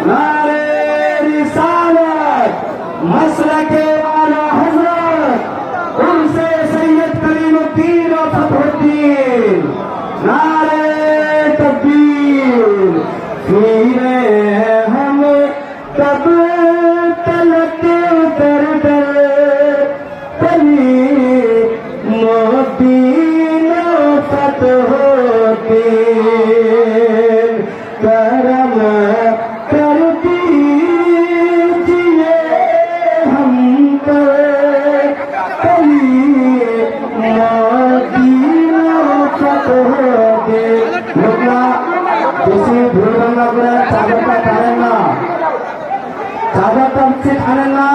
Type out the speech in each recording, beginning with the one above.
नारे रिसालत मसलके आला हजरत उनसे सैयद करीमुद्दीन और फतहुद्दीन। नारे तकबीर। फिरे हम तब तलक दर दर कली मोदीन फतहुद्दीन। करम कर दीजिए हम पर कली मोदीन फतहुद्दीन। लोकला বেশি ভুলভান্না করে চাদরটা টানেন না, চাদরটা উচিত আনেন না,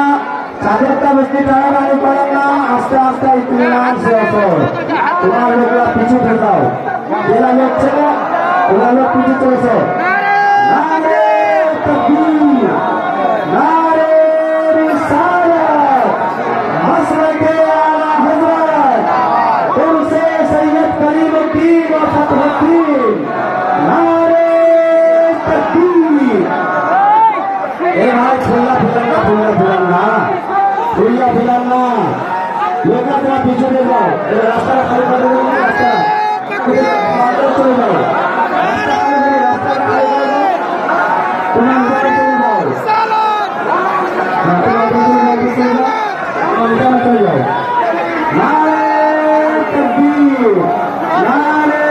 চাদরটা বেশি টানাটানি করেন না। আস্তে আস্তে ইতমিনান সে আসর। তোমার লোকরা পিছু ফেলতাও, যেটা লোক ছিল ওরা লোক পিছু চলেছে। নারে তাকবীর, নারে রিসালাত মসলকে আলা হযরত উনসে সৈয়দ করিমুদ্দীন ওয়া ফতহুদ্দীন। नारे तकबीर। ए भाई फुल्ला फुलाना फुल्ला फुलाना फुल्ला फुलाना लोग अपना पीछे ले जाओ। रास्ता खाली कर दो, रास्ता चले जाओ, रास्ता खाली कर दो, तुम अंदर चले जाओ, अंदर चले जाओ। नारे तकबीर, नारे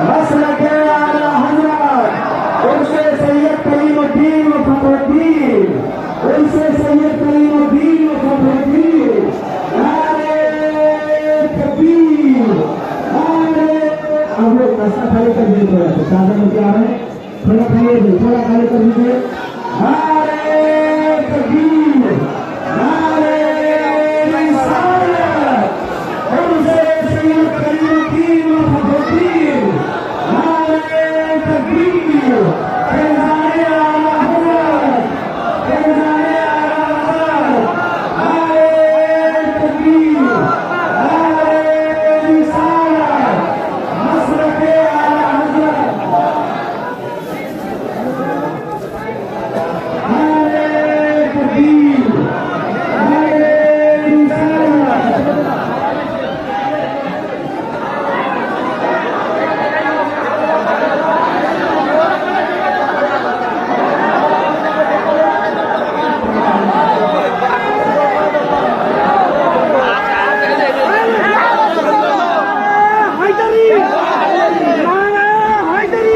मसलके आला हजरत उनसे सैयद करीमुद्दीन व फतहुद्दीन, उनसे सैयद करीमुद्दीन व फतहुद्दीन। नारे तकबीर, नारे। हम लोग रास्ता खाली कर दीजिए, थोड़ा सा चादर में क्या है, थोड़ा खाली कर दीजिए। नारे